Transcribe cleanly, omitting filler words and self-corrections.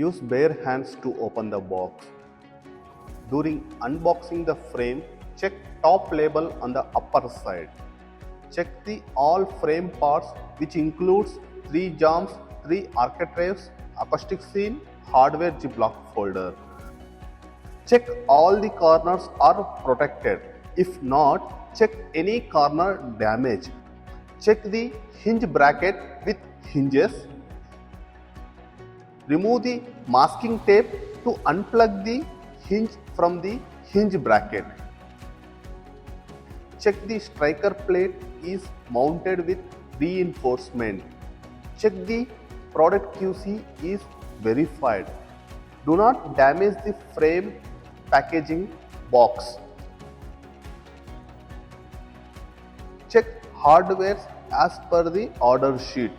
Use bare hands to open the box. During unboxing the frame, check top label on the upper side. Check the all frame parts, which includes 3 jambs, 3 architraves, acoustic seal, hardware ziplock folder. Check all the corners are protected. If not, check any corner damage. Check the hinge bracket with hinges. Remove the masking tape to unplug the hinge from the hinge bracket. Check the striker plate is mounted with reinforcement. Check the product QC is verified. Do not damage the frame packaging box. Check hardware as per the order sheet.